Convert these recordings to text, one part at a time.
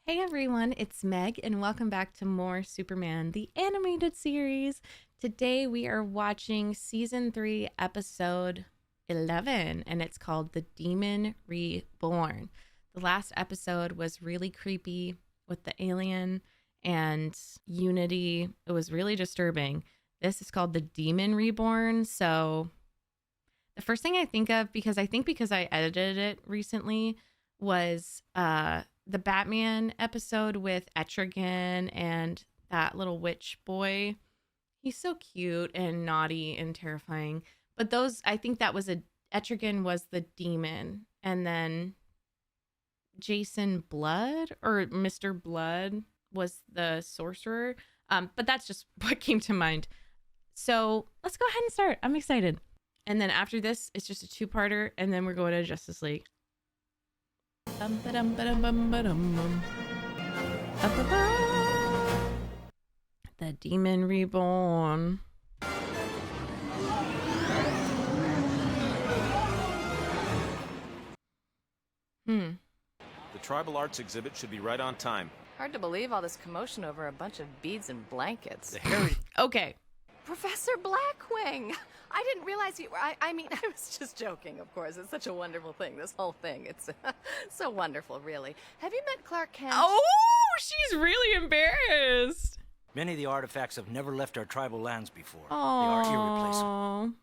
Hey everyone, it's Meg and welcome back to more Superman, the animated series. Today we are watching season 3, episode 11, and it's called The Demon Reborn. The last episode was really creepy with the alien and Unity. It was really disturbing. This is called The Demon Reborn. So the first thing I think of, because I edited it recently, was the Batman episode with Etrigan and that little witch boy. He's so cute and naughty and terrifying. But those, I think that was Etrigan was the demon, and then Jason Blood or Mr. Blood was the sorcerer. But that's just what came to mind. So let's go ahead and start. I'm excited. And then after this, it's just a two-parter, and then we're going to Justice League. The Demon Reborn. The tribal arts exhibit should be right on time. Hard to believe all this commotion over a bunch of beads and blankets. The hairy... Okay. Professor Blackwing! I didn't realize you were... I mean, I was just joking, of course. It's such a wonderful thing, this whole thing. It's so wonderful, really. Have you met Clark Kent? Oh, she's really embarrassed. Many of the artifacts have never left our tribal lands before. Aww. They are irreplaceable.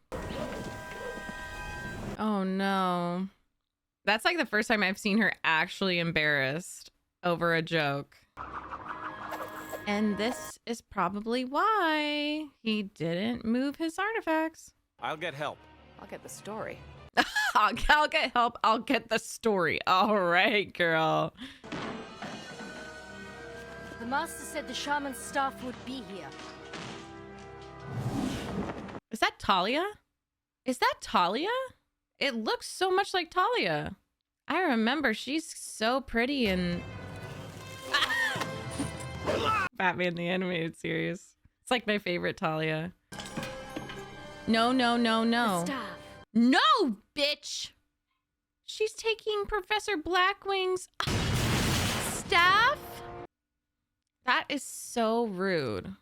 Oh, no. That's like the first time I've seen her actually embarrassed over a joke. And this is probably why he didn't move his artifacts. I'll get help. I'll get the story. I'll get help. I'll get the story. All right, girl. The master said the shaman's staff would be here. Is that Talia? Is that Talia? It looks so much like Talia. I remember she's so pretty in Batman the Animated Series. It's like my favorite Talia. No, no, no, no. The staff. No, bitch. She's taking Professor Blackwing's staff? That is so rude.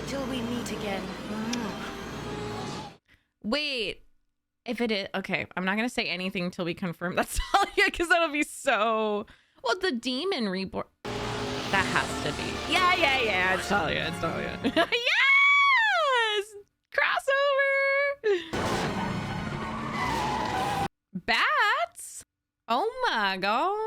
Till we meet again. Wait, if it is, okay, I'm not going to say anything until we confirm that's Talia, because that'll be so, well, the Demon Reborn, that has to be. Yeah, it's Talia, it's Talia. Yes! Crossover! Bats? Oh my god.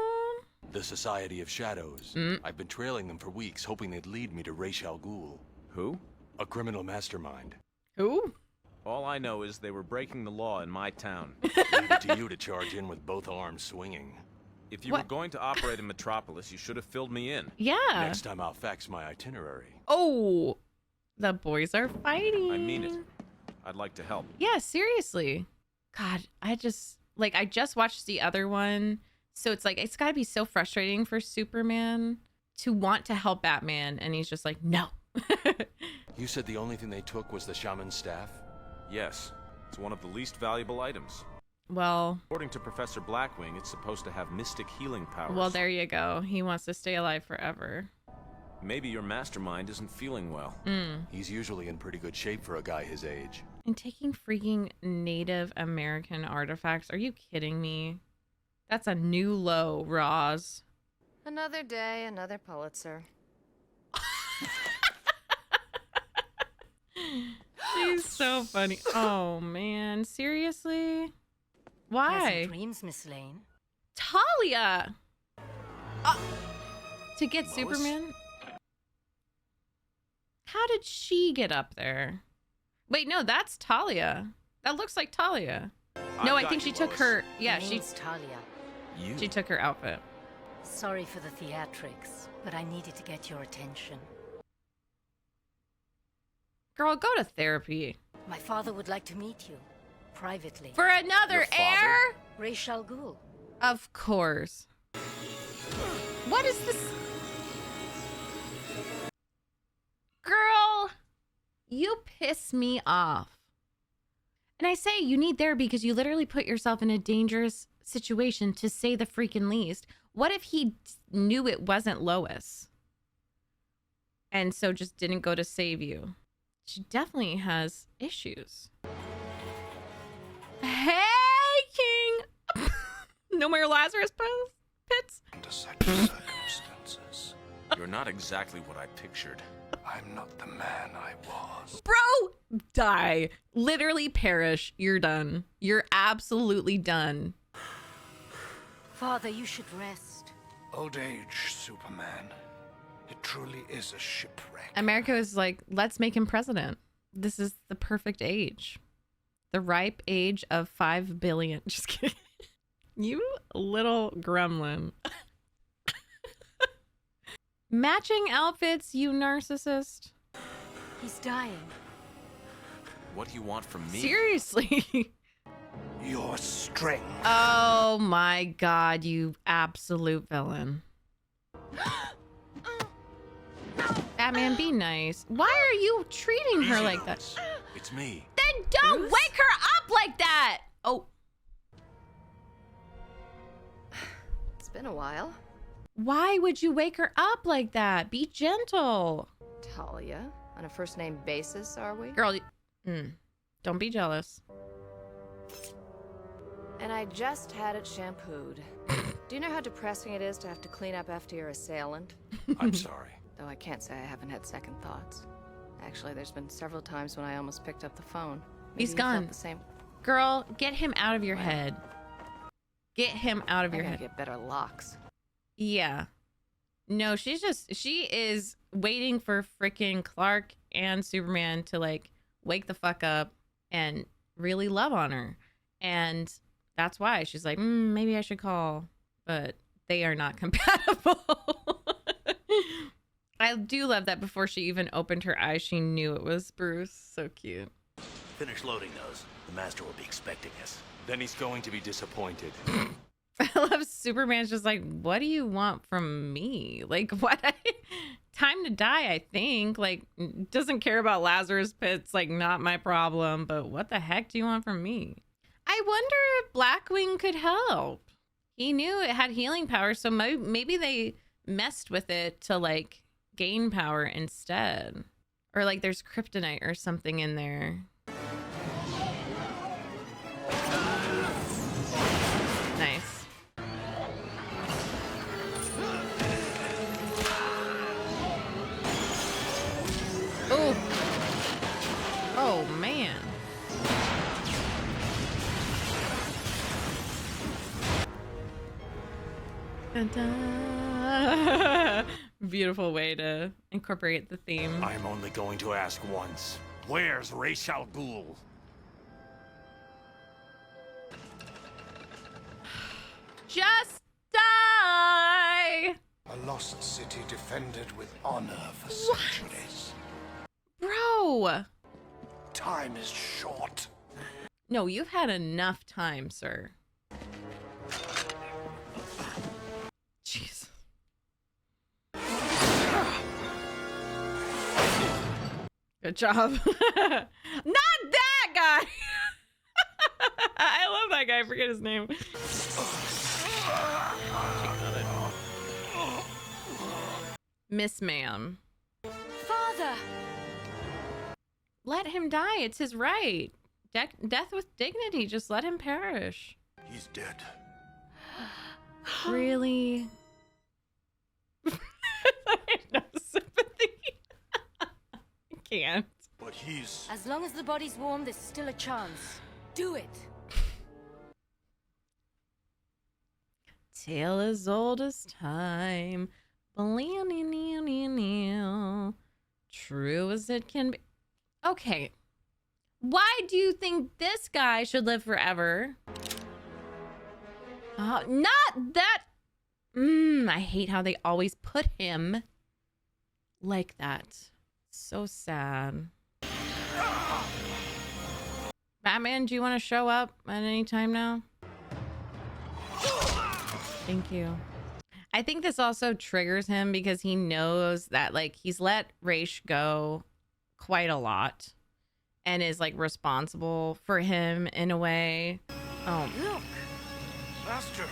The Society of Shadows. I've been trailing them for weeks, hoping they'd lead me to Ghul. Who? A criminal mastermind. Who? All I know is they were breaking the law in my town. Leave it to you to charge in with both arms swinging. If you were going to operate in Metropolis, you should have filled me in. Yeah. Next time I'll fax my itinerary. Oh, the boys are fighting. I mean it. I'd like to help. Yeah, seriously. God, I just watched the other one. So it's like, it's got to be so frustrating for Superman to want to help Batman. And he's just like, no. You said the only thing they took was the shaman's staff? Yes. It's one of the least valuable items. Well, According to Professor Blackwing, it's supposed to have mystic healing powers. well, there you go. He wants to stay alive forever. Maybe your mastermind isn't feeling well. He's usually in pretty good shape for a guy his age. And taking freaking Native American artifacts. Are you kidding me? That's a new low, Roz. Another day, another Pulitzer. She's so funny. Oh, man. Seriously? Why? Pleasant dreams, Miss Lane. Talia! To get Lois? Superman? How did she get up there? Wait, no, that's Talia. That looks like Talia. No, I think she took her... Yeah, My name's Talia. You? she took her outfit. Sorry for the theatrics, but I needed to get your attention. Girl, go to therapy. My father would like to meet you, privately. For another Your father? heir? Ghul. Of course. What is this? Girl, you piss me off. And I say you need therapy because you literally put yourself in a dangerous situation, to say the freaking least. What if he knew it wasn't Lois and so just didn't go to save you? She definitely has issues. Hey, King! No more Lazarus pits? Under such circumstances, You're not exactly what I pictured. I'm not the man I was. Bro, die. Literally perish. You're done. You're absolutely done. Father, you should rest. Old age, Superman. It truly is a shipwreck. America is like, let's make him president. This is the perfect age. The ripe age of 5 billion. Just kidding. You little gremlin. Matching outfits, you narcissist. He's dying. What do you want from me? Seriously. Your strength. Oh my God, you absolute villain. Batman, be nice. Why are you treating her Easy, like that? Lois. It's me. Then don't wake her up like that. Oh, It's been a while. why would you wake her up like that? Be gentle. Talia, on a first name basis, are we? Girl, don't be jealous. And I just had it shampooed. Do you know how depressing it is to have to clean up after your assailant? I'm sorry. Though I can't say I haven't had second thoughts. Actually, there's been several times when I almost picked up the phone. Maybe He's you felt gone. The same. Girl, get him out of your head. Get him out of I your gotta head. get better locks. Yeah. No, she is waiting for freaking Clark and Superman to like wake the fuck up and really love on her. And that's why she's like, maybe I should call, but they are not compatible. I do love that before she even opened her eyes, she knew it was Bruce. So cute. Finish loading those. The master will be expecting us. Then he's going to be disappointed. I love Superman's just like, what do you want from me? Like, what? Time to die, I think. Like, doesn't care about Lazarus pits. Like, not my problem. But what the heck do you want from me? I wonder if Blackwing could help. He knew it had healing power, so maybe they messed with it to like gain power instead. Or like there's kryptonite or something in there. Nice. Oh. Oh man. Dun-dun. Beautiful way to incorporate the theme. I'm only going to ask once. Where's Ra's al Ghul? Just die! A lost city defended with honor for centuries. Bro! Time is short. No, you've had enough time, sir. Jeez. Good job. Not that guy! I love that guy. I forget his name. Miss Ma'am. Father! Let him die. It's his right. Death with dignity. Just let him perish. He's dead. Really? I have no sympathy. I can't. But he's... As long as the body's warm, there's still a chance. Do it! Tale as old as time. True as it can be. Okay. Why do you think this guy should live forever? Not that. I hate how they always put him like that. So sad. Batman, do you want to show up at any time now? Thank you. I think this also triggers him because he knows that like he's let Ra's go quite a lot and is like responsible for him in a way. Oh, Look! Master!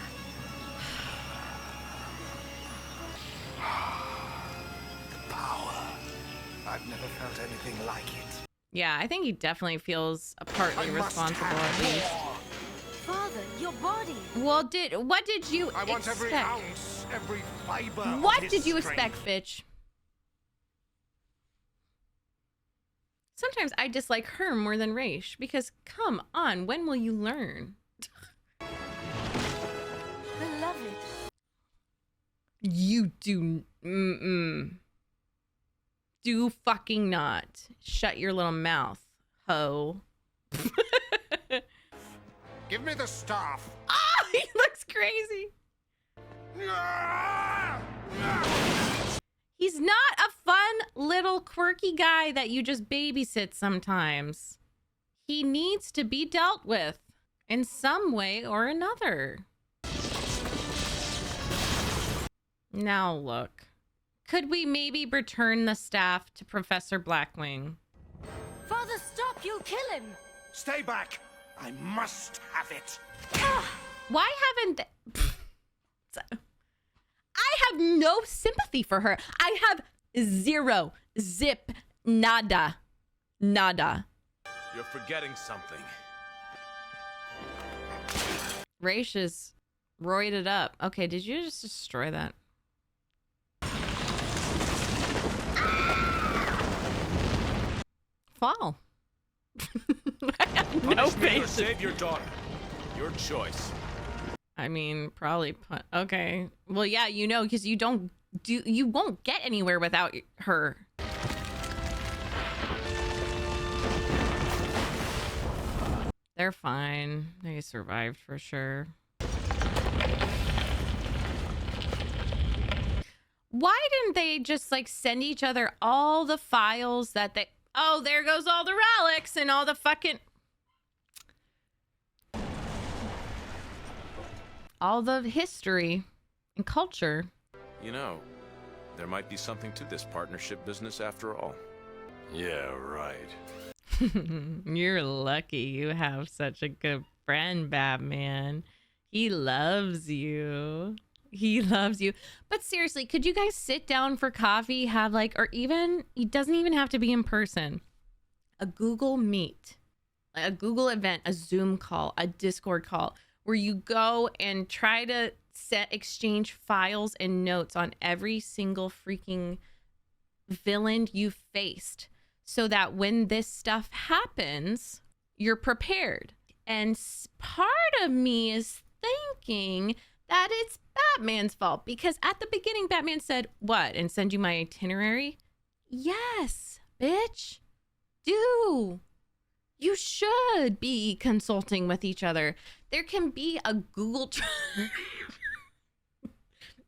I've never felt anything like it. Yeah, I think he definitely feels partly responsible at least. Father, your body. Well, what did you I want every expect? ounce, every fiber. What of his did you strength. expect, Fitch? Sometimes I dislike her more than Raish because, come on, when will you learn? Beloved. You do, do fucking not. Shut your little mouth, ho. Give me the staff. Oh, he looks crazy. He's not a fun little quirky guy that you just babysit sometimes. He needs to be dealt with in some way or another. Now look. Could we maybe return the staff to Professor Blackwing? Father, stop! You'll kill him! Stay back. I must have it. Why haven't they... I have no sympathy for her. I have zero. Zip. Nada. Nada. You're forgetting something. Raish is roided up. Okay, did you just destroy that? Fall. I have no Punish me or patience. save your daughter. Your choice. I mean, probably. Okay. Well, yeah, you know, because you won't get anywhere without her. They're fine. They survived for sure. Why didn't they just like send each other all the files that they... Oh, there goes all the relics and all the fucking... all the history and culture. You know, there might be something to this partnership business after all. Yeah, right. You're lucky you have such a good friend, Batman. He loves you. He loves you. But seriously, could you guys sit down for coffee, have like, or even, it doesn't even have to be in person, a Google Meet, a Google event, a Zoom call, a Discord call, where you go and try to exchange files and notes on every single freaking villain you faced, so that when this stuff happens, you're prepared. And part of me is thinking that it's Batman's fault, because at the beginning, Batman said, what, and send you my itinerary? Yes, bitch. Do. You should be consulting with each other. There can be a Google...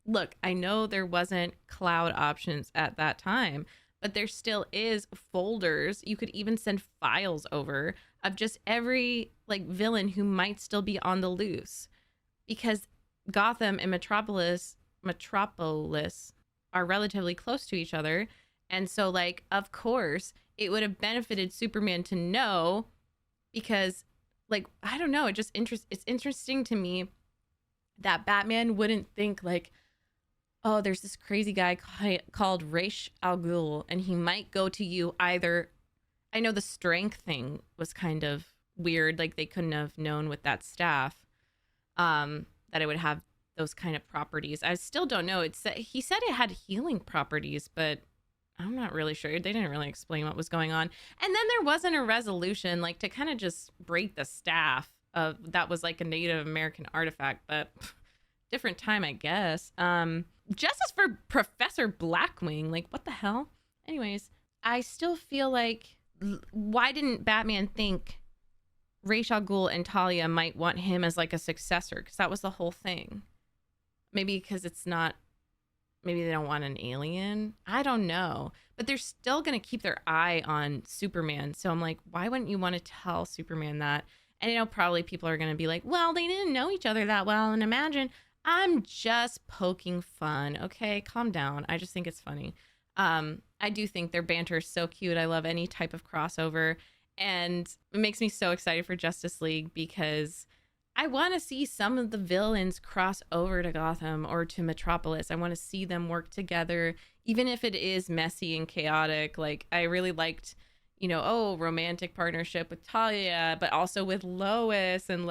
Look, I know there wasn't cloud options at that time, but there still is folders. You could even send files over of just every like villain who might still be on the loose, because Gotham and Metropolis are relatively close to each other. And so like, of course, it would have benefited Superman to know, because like, I don't know, it's interesting to me that Batman wouldn't think like, oh, there's this crazy guy called Ra's al Ghul, and he might go to you either. I know the strength thing was kind of weird. Like they couldn't have known with that staff that it would have those kind of properties. I still don't know. He said it had healing properties, but I'm not really sure. They didn't really explain what was going on. And then there wasn't a resolution, like to kind of just break the staff of that was like a Native American artifact, but different time, I guess. Justice for Professor Blackwing, like what the hell? Anyways, I still feel like, why didn't Batman think Ra's al Ghul and Talia might want him as like a successor? Because that was the whole thing. Maybe because it's not, maybe they don't want an alien. I don't know. But they're still going to keep their eye on Superman. So I'm like, why wouldn't you want to tell Superman that? And I know probably people are going to be like, well, they didn't know each other that well. And imagine, I'm just poking fun. Okay, calm down. I just think it's funny. I do think their banter is so cute. I love any type of crossover. And it makes me so excited for Justice League, because I want to see some of the villains cross over to Gotham or to Metropolis. I want to see them work together, even if it is messy and chaotic. Like, I really liked, romantic partnership with Talia, but also with Lois and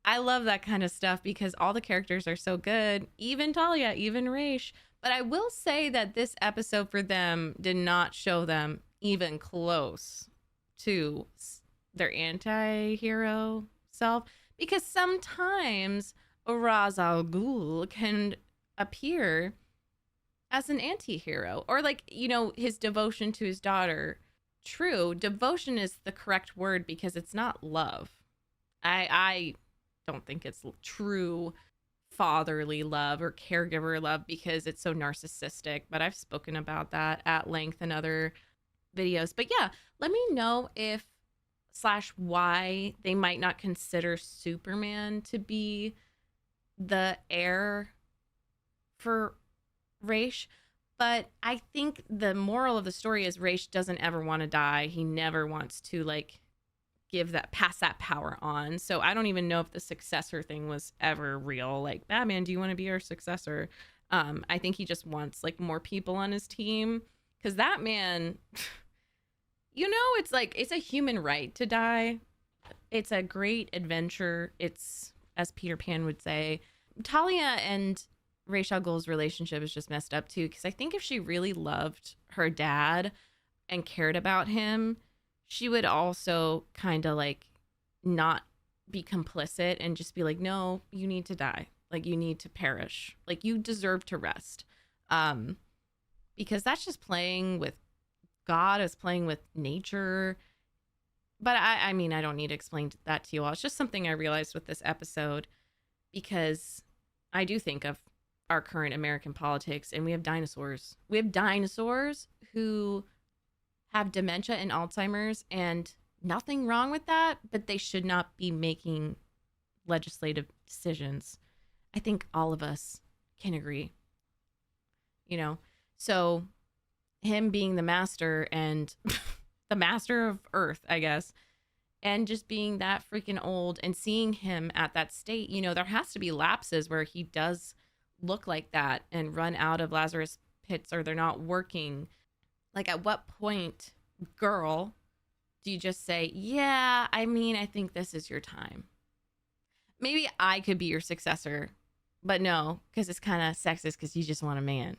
I love that kind of stuff because all the characters are so good, even Talia, even Raish. But I will say that this episode for them did not show them even close to their anti-hero self, because sometimes Ra's al Ghul can appear as an anti-hero, or his devotion to his daughter. True, devotion is the correct word because it's not love. I don't think it's true fatherly love or caregiver love because it's so narcissistic, but I've spoken about that at length in other videos. But yeah, let me know if / why they might not consider Superman to be the heir for Raish. But I think the moral of the story is Raish doesn't ever want to die. He never wants to pass that power on. So I don't even know if the successor thing was ever real. Like, Batman, do you want to be our successor? I think he just wants more people on his team, because that man it's a human right to die. It's a great adventure. It's, as Peter Pan would say. Talia and Ra's al Ghul's relationship is just messed up too, because I think if she really loved her dad and cared about him, she would also kind of not be complicit and just be like, no, you need to die. You need to perish. You deserve to rest. Because that's just playing with God, is playing with nature. But I mean, I don't need to explain that to you all. It's just something I realized with this episode, because I do think of our current American politics, and we have dinosaurs. We have dinosaurs who have dementia and Alzheimer's, and nothing wrong with that, but they should not be making legislative decisions. I think all of us can agree. So him being the master and the master of Earth, I guess, and just being that freaking old and seeing him at that state, there has to be lapses where he does look like that and run out of Lazarus pits, or they're not working. At what point, girl, do you just say, yeah, I mean, I think this is your time? Maybe I could be your successor, but no, because it's kind of sexist because you just want a man.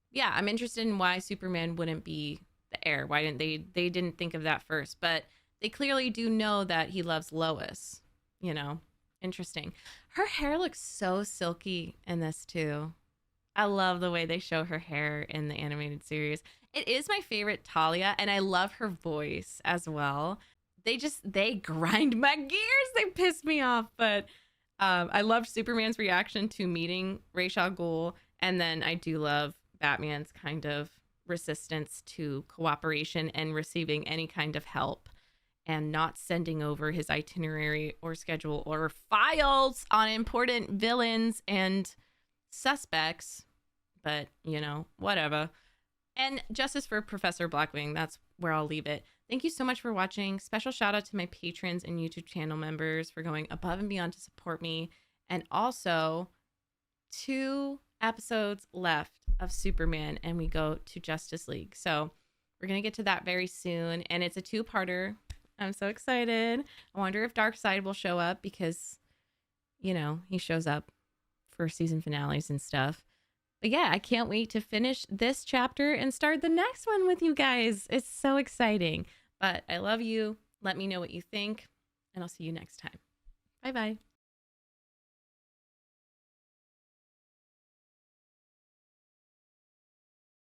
Yeah, I'm interested in why Superman wouldn't be the heir. Why didn't they didn't think of that first? But they clearly do know that he loves Lois. Interesting. Her hair looks so silky in this too. I love the way they show her hair in the animated series. It is my favorite Talia, and I love her voice as well. They grind my gears. They piss me off, but I love Superman's reaction to meeting Ra's al Ghul, and then I do love Batman's kind of resistance to cooperation and receiving any kind of help, and not sending over his itinerary or schedule or files on important villains and suspects. But, whatever. And justice for Professor Blackwing. That's where I'll leave it. Thank you so much for watching. Special shout out to my patrons and YouTube channel members for going above and beyond to support me. And also, 2 episodes left of Superman, and we go to Justice League. So we're going to get to that very soon. And it's a 2-parter. I'm so excited. I wonder if Darkseid will show up, because, he shows up for season finales and stuff. But yeah, I can't wait to finish this chapter and start the next one with you guys. It's so exciting. But I love you. Let me know what you think, and I'll see you next time. Bye-bye.